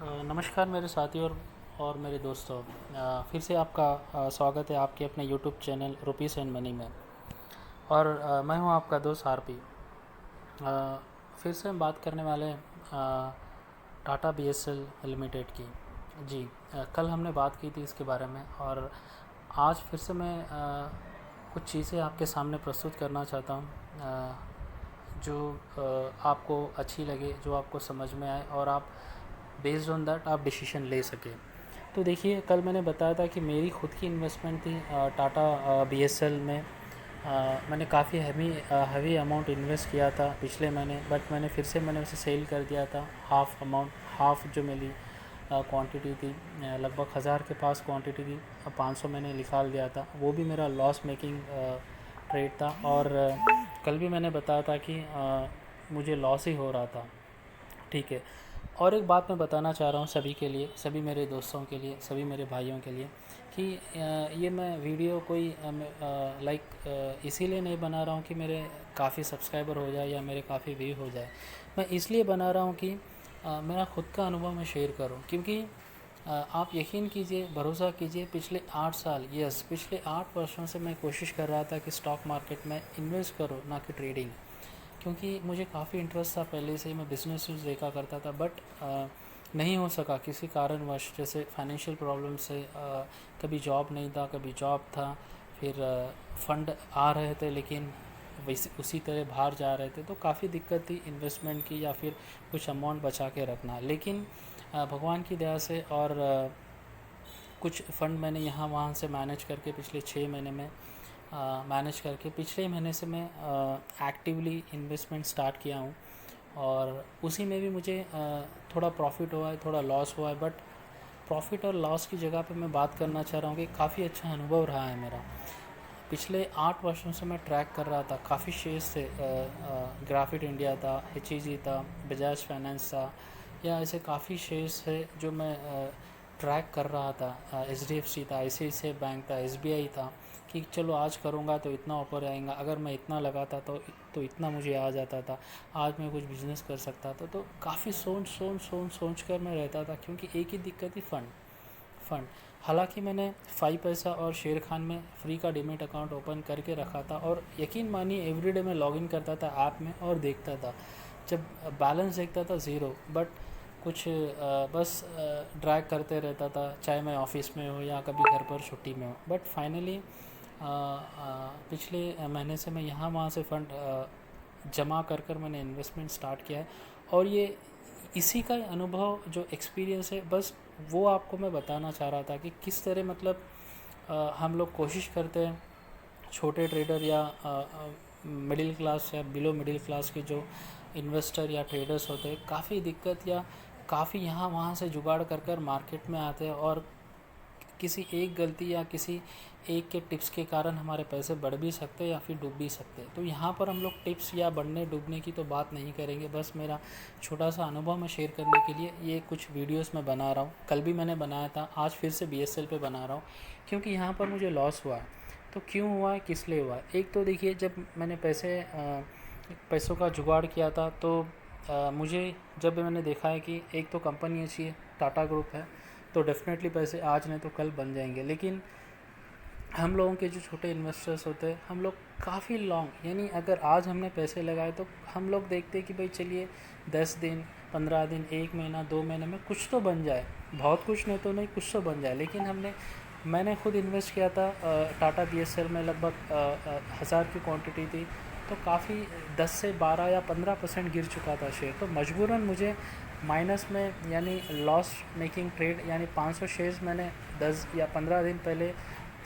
नमस्कार मेरे साथियों और मेरे दोस्तों। फिर से आपका स्वागत है आपके अपने YouTube channel rupees and money में। और मैं हूं आपका दोस्त आरपी। फिर से हम बात करने वाले हैं टाटा बीएसएल लिमिटेड की। जी। कल हमने बात की थी इसके बारे में, और आज फिर से मैं कुछ चीज़ें आपके सामने प्रस्तुत करना चाहता हूं, जो आपको अच्छी लगे, जो आपको समझ में आए, और आप बेस्ड ऑन दैट आप डिसीजन ले सकें। तो देखिए, कल मैंने बताया था कि मेरी खुद की इन्वेस्टमेंट थी टाटा बीएसएल में। मैंने काफ़ी हैवी अमाउंट इन्वेस्ट किया था पिछले महीने, बट मैंने उसे सेल कर दिया था। हाफ जो मेरी क्वांटिटी थी, लगभग 1000 के पास क्वांटिटी थी, 500 मैंने निकाल दिया था। वो भी मेरा लॉस मेकिंग ट्रेड था। और कल भी मैंने बताया था कि मुझे लॉस ही हो रहा था। ठीक है। और एक बात मैं बताना चाह रहा हूँ सभी के लिए, सभी मेरे दोस्तों के लिए, सभी मेरे भाइयों के लिए, कि ये मैं वीडियो कोई इसीलिए नहीं बना रहा हूँ कि मेरे काफ़ी सब्सक्राइबर हो जाए या मेरे काफ़ी व्यू हो जाए। मैं इसलिए बना रहा हूँ कि मेरा खुद का अनुभव मैं शेयर करूँ। क्योंकि आप यकीन कीजिए, भरोसा कीजिए, पिछले 8 साल, पिछले 8 वर्षों से मैं कोशिश कर रहा था कि स्टॉक मार्केट में इन्वेस्ट करो, ना कि ट्रेडिंग। क्योंकि मुझे काफ़ी इंटरेस्ट था पहले से ही, मैं बिज़नेस देखा करता था, बट नहीं हो सका किसी कारणवश, जैसे फाइनेंशियल प्रॉब्लम से। कभी जॉब नहीं था, कभी जॉब था, फिर फंड आ रहे थे लेकिन वैसे उसी तरह बाहर जा रहे थे, तो काफ़ी दिक्कत थी इन्वेस्टमेंट की, या फिर कुछ अमाउंट बचा के रखना। लेकिन भगवान की दया से और कुछ फ़ंड मैंने यहाँ वहाँ से मैनेज करके पिछले 6 महीने में मैनेज करके पिछले महीने से मैं एक्टिवली इन्वेस्टमेंट स्टार्ट किया हूँ। और उसी में भी मुझे थोड़ा प्रॉफिट हुआ है, थोड़ा लॉस हुआ है, बट प्रॉफिट और लॉस की जगह पे मैं बात करना चाह रहा हूँ कि काफ़ी अच्छा अनुभव रहा है मेरा। पिछले 8 वर्षों से मैं ट्रैक कर रहा था, काफ़ी शेयर्स थे। ग्राफिट इंडिया था, HEG था, बजाज फाइनेंस था, या ऐसे काफ़ी शेयर्स थे जो मैं ट्रैक कर रहा था। HDFC था, ICICI बैंक था, SBI था, कि चलो आज करूँगा तो इतना ऊपर आएगा, अगर मैं इतना लगाता तो इतना मुझे आ जाता था, आज मैं कुछ बिज़नेस कर सकता था। तो काफ़ी सोच कर मैं रहता था, क्योंकि एक ही दिक्कत थी, फ़ंड। हालांकि मैंने 5 पैसा और शेर खान में फ्री का डीमेट अकाउंट ओपन करके रखा था, और यकीन मानिए एवरीडे मैं लॉगिन करता था ऐप में और देखता था। जब बैलेंस देखता था ज़ीरो, बट कुछ बस ड्रैग करते रहता था, चाहे मैं ऑफिस में हो या कभी घर पर छुट्टी में हो। बट फाइनली पिछले महीने से मैं यहाँ वहाँ से फ़ंड जमा कर मैंने इन्वेस्टमेंट स्टार्ट किया है। और ये इसी का अनुभव, जो एक्सपीरियंस है, बस वो आपको मैं बताना चाह रहा था कि किस तरह, मतलब हम लोग कोशिश करते हैं, छोटे ट्रेडर या मिडिल क्लास या बिलो मिडिल क्लास के जो इन्वेस्टर या ट्रेडर्स होते हैं, काफ़ी दिक्कत या काफ़ी यहाँ वहाँ से जुगाड़ कर मार्केट में आते हैं, और किसी एक गलती या किसी एक के टिप्स के कारण हमारे पैसे बढ़ भी सकते हैं या फिर डूब भी सकते हैं। तो यहाँ पर हम लोग टिप्स या बढ़ने डूबने की तो बात नहीं करेंगे, बस मेरा छोटा सा अनुभव मैं शेयर करने के लिए ये कुछ वीडियोस मैं बना रहा हूँ। कल भी मैंने बनाया था, आज फिर से BSL पे बना रहा हूँ, क्योंकि यहाँ पर मुझे लॉस हुआ है। तो क्यों हुआ है, किस लिए हुआ है? एक तो देखिए, जब मैंने पैसों का जुगाड़ किया था, तो मुझे जब मैंने देखा है कि एक तो कंपनी अच्छी है, टाटा ग्रुप है, तो डेफ़िनेटली पैसे आज नहीं तो कल बन जाएंगे। लेकिन हम लोगों के जो छोटे इन्वेस्टर्स होते हैं, हम लोग काफ़ी लॉन्ग, यानी अगर आज हमने पैसे लगाए तो हम लोग देखते हैं कि भाई चलिए 10 दिन, 15 दिन, 1 महीना, 2 महीने में कुछ तो बन जाए, बहुत कुछ नहीं तो नहीं, कुछ तो बन जाए। लेकिन मैंने खुद इन्वेस्ट किया था टाटा BSL में, लगभग 1000 की क्वांटिटी थी, तो काफ़ी 10 से 12 या 15% गिर चुका था शेयर। तो मजबूरन मुझे माइनस में, यानी लॉस मेकिंग ट्रेड, यानी 500 शेयर्स मैंने 10 या 15 दिन पहले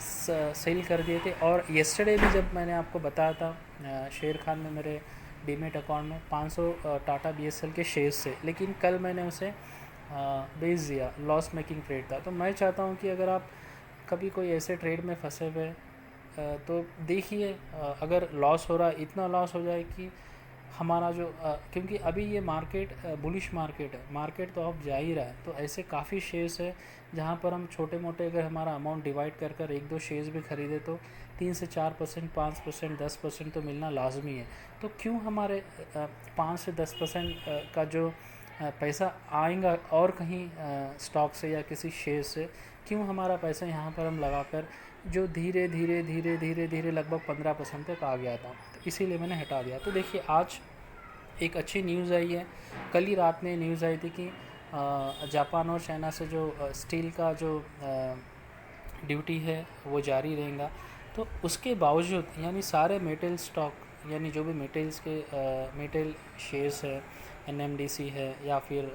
सेल कर दिए थे। और येस्टरडे भी जब मैंने आपको बताया था, शेर खान में मेरे डीमेट अकाउंट में 500 टाटा BSL के शेयर्स थे, लेकिन कल मैंने उसे बेच दिया, लॉस मेकिंग ट्रेड था। तो मैं चाहता हूँ कि अगर आप कभी कोई ऐसे ट्रेड में फंसे हुए, तो देखिए, अगर लॉस हो रहा है, इतना लॉस हो जाए कि हमारा जो क्योंकि अभी ये मार्केट बुलिश मार्केट है, मार्केट तो अब जा ही रहा है। तो ऐसे काफ़ी शेयर्स है जहाँ पर हम छोटे मोटे, अगर हमारा अमाउंट डिवाइड कर एक दो शेयर्स भी खरीदे तो 3 से 4%, 5%, 10% तो मिलना लाजमी है। तो क्यों हमारे 5 से 10% का जो पैसा आएगा और कहीं स्टॉक से या किसी शेयर से, क्यों हमारा पैसा यहाँ पर हम लगाकर जो धीरे धीरे धीरे धीरे धीरे लगभग 15% तक आ गया था, तो इसीलिए मैंने हटा दिया। तो देखिए आज एक अच्छी न्यूज़ आई है, कल ही रात में न्यूज़ आई थी कि जापान और चाइना से जो स्टील का जो ड्यूटी है वो जारी रहेगा। तो उसके बावजूद यानी सारे मेटल स्टॉक, यानी जो भी मेटल्स के मेटल शेयर्स है, एनएमडीसी है या फिर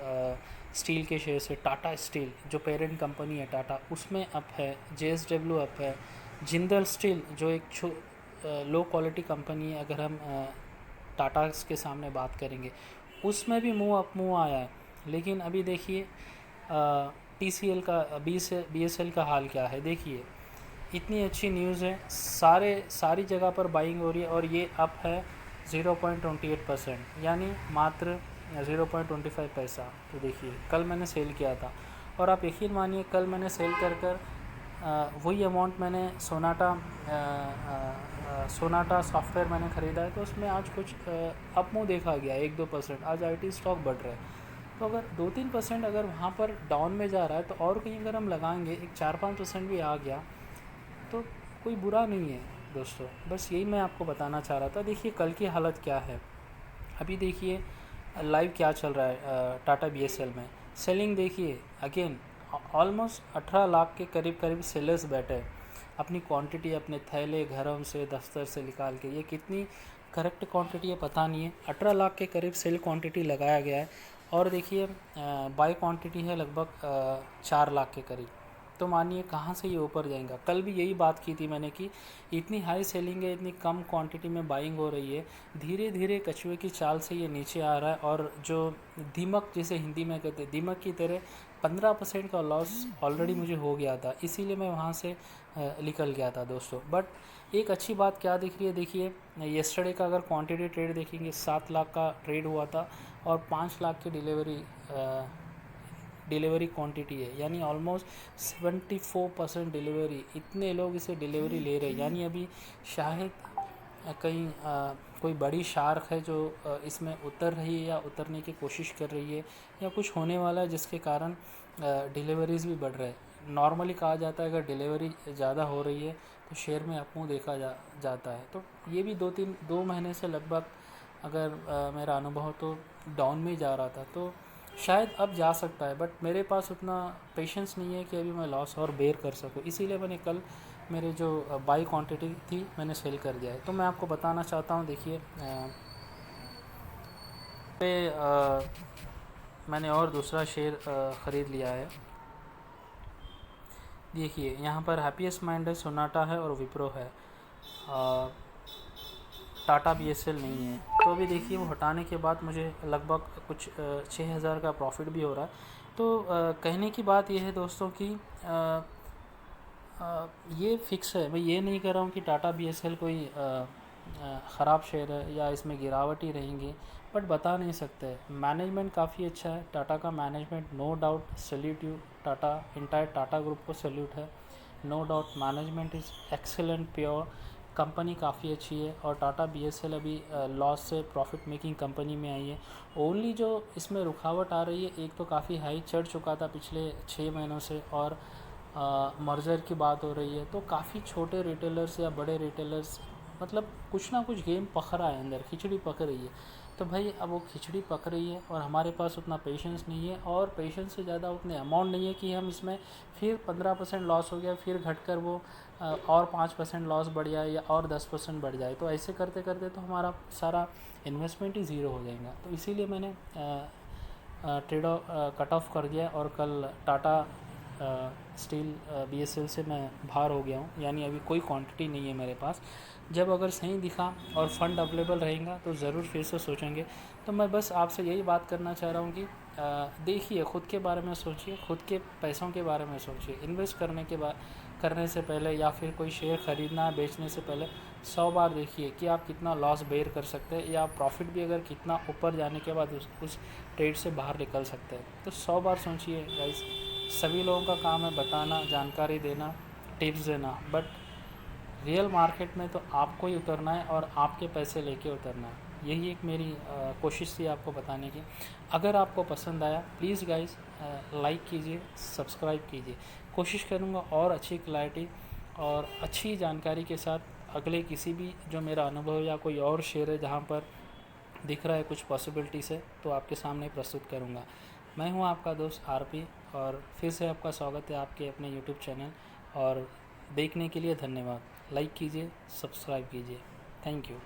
स्टील के शेयर्स है, टाटा स्टील जो पेरेंट कंपनी है टाटा, उसमें अप है, जेएसडब्ल्यू अप है, जिंदल स्टील जो एक लो क्वालिटी कंपनी है, अगर हम टाटा के सामने बात करेंगे उसमें भी मुँह आया है। लेकिन अभी देखिए टीसीएल का बीएसएल का हाल क्या है। देखिए इतनी अच्छी न्यूज़ है, सारी जगह पर बाइंग हो रही है और ये अप है 0.28%, यानी मात्र 0.25 पैसा। तो देखिए कल मैंने सेल किया था और आप यकीन मानिए कल मैंने सेल कर वही अमाउंट मैंने सोनाटा सॉफ्टवेयर मैंने ख़रीदा है, तो उसमें आज कुछ अप मुँह देखा गया 1-2%। आज आईटी स्टॉक बढ़ रहा है, तो अगर 2-3% अगर वहाँ पर डाउन में जा रहा है तो और कहीं अगर हम लगाएंगे एक 4-5% भी आ गया तो कोई बुरा नहीं है दोस्तों। बस यही मैं आपको बताना चाह रहा था। देखिए कल की हालत क्या है, अभी देखिए लाइव क्या चल रहा है टाटा बीएसएल में। सेलिंग देखिए अगेन ऑलमोस्ट 18 लाख के करीब सेलर्स बैठे हैं, अपनी क्वांटिटी अपने थैले घरों से दफ्तर से निकाल के। ये कितनी करेक्ट क्वांटिटी है पता नहीं है, 18 लाख के करीब सेल क्वांटिटी लगाया गया है और देखिए बाई क्वांटिटी है लगभग 4 लाख के करीब। तो मानिए कहाँ से ये ऊपर जाएगा। कल भी यही बात की थी मैंने कि इतनी हाई सेलिंग है, इतनी कम क्वांटिटी में बाइंग हो रही है, धीरे धीरे कछुए की चाल से ये नीचे आ रहा है और जो दीमक जिसे हिंदी में कहते हैं दीमक की तरह 15% का लॉस ऑलरेडी मुझे हो गया था, इसीलिए मैं वहाँ से निकल गया था दोस्तों। बट एक अच्छी बात क्या दिख रही है, देखिए येस्टरडे का अगर क्वांटिटी ट्रेड देखेंगे 7 लाख का ट्रेड हुआ था और 5 लाख की डिलीवरी क्वांटिटी है, यानी ऑलमोस्ट 74% डिलीवरी। इतने लोग इसे डिलीवरी ले रहे हैं, यानी अभी शायद कहीं कोई बड़ी शार्क है जो इसमें उतर रही है या उतरने की कोशिश कर रही है या कुछ होने वाला है जिसके कारण डिलीवरीज़ भी बढ़ रहे हैं। नॉर्मली कहा जाता है अगर डिलीवरी ज़्यादा हो रही है तो शेयर में अपमूव देखा जाता है। तो ये भी 2 महीने से लगभग अगर मेरा अनुभव तो डाउन में ही जा रहा था, तो शायद अब जा सकता है। बट मेरे पास उतना पेशेंस नहीं है कि अभी मैं लॉस और बेयर कर सकूं, इसीलिए मैंने कल मेरे जो बाई क्वांटिटी थी मैंने सेल कर दिया है। तो मैं आपको बताना चाहता हूं, देखिए मैंने और दूसरा शेयर ख़रीद लिया है। देखिए यहाँ पर हैप्पीएस्ट माइंड है, सोनाटा है और विप्रो है, टाटा बीएसएल नहीं है। तो अभी देखिए वो हटाने के बाद मुझे लगभग कुछ 6,000 का प्रॉफिट भी हो रहा है। तो कहने की बात यह है दोस्तों कि ये फिक्स है, मैं ये नहीं कर रहा हूँ कि टाटा बीएसएल कोई ख़राब शेयर है या इसमें गिरावट ही रहेंगी, बट बता नहीं सकते। मैनेजमेंट काफ़ी अच्छा है टाटा का, management no doubt, salute you Tata, entire Tata group को सैल्यूट है, no doubt. Management is excellent, pure, company काफ़ी अच्छी है और टाटा बीएसएल अभी लॉस से प्रॉफिट मेकिंग कंपनी में आई है। ओनली जो इसमें रुकावट आ रही है, एक तो काफ़ी हाई चढ़ चुका था पिछले 6 महीनों से और मर्जर की बात हो रही है, तो काफ़ी छोटे रिटेलर्स या बड़े रिटेलर्स मतलब कुछ ना कुछ गेम पक रहा है, अंदर खिचड़ी पक रही है। तो भाई अब वो खिचड़ी पक रही है और हमारे पास उतना पेशेंस नहीं है और पेशेंस से ज़्यादा उतने अमाउंट नहीं है कि हम इसमें फिर 15% लॉस हो गया फिर घटकर वो और 5% लॉस बढ़ जाए या और 10% बढ़ जाए, तो ऐसे करते करते तो हमारा सारा इन्वेस्टमेंट ही ज़ीरो हो जाएगा। तो इसीलिए मैंने ट्रेड कट ऑफ कर दिया और कल टाटा स्टील बीएसएल से मैं बाहर हो गया हूँ, यानी अभी कोई क्वांटिटी नहीं है मेरे पास। जब अगर सही दिखा और फंड अवेलेबल रहेगा तो ज़रूर फिर से सोचेंगे। तो मैं बस आपसे यही बात करना चाह रहा हूँ कि देखिए खुद के बारे में सोचिए, खुद के पैसों के बारे में सोचिए। इन्वेस्ट करने से पहले या फिर कोई शेयर ख़रीदना बेचने से पहले 100 बार देखिए कि आप कितना लॉस बेयर कर सकते हैं या प्रॉफिट भी अगर कितना ऊपर जाने के बाद उस ट्रेड से बाहर निकल सकते हैं। तो 100 बार सोचिए गाइस। सभी लोगों का काम है बताना, जानकारी देना, टिप्स देना, बट रियल मार्केट में तो आपको ही उतरना है और आपके पैसे लेके उतरना है। यही एक मेरी कोशिश थी आपको बताने की। अगर आपको पसंद आया प्लीज़ गाइस लाइक कीजिए, सब्सक्राइब कीजिए। कोशिश करूँगा और अच्छी क्लैरिटी और अच्छी जानकारी के साथ अगले किसी भी जो मेरा अनुभव या कोई और शेयर है जहाँ पर दिख रहा है कुछ पॉसिबिलिटीज़ है तो आपके सामने प्रस्तुत करूँगा। मैं हूँ आपका दोस्त आरपी, और फिर से आपका स्वागत है आपके अपने यूट्यूब चैनल। और देखने के लिए धन्यवाद। लाइक कीजिए, सब्सक्राइब कीजिए। Thank you.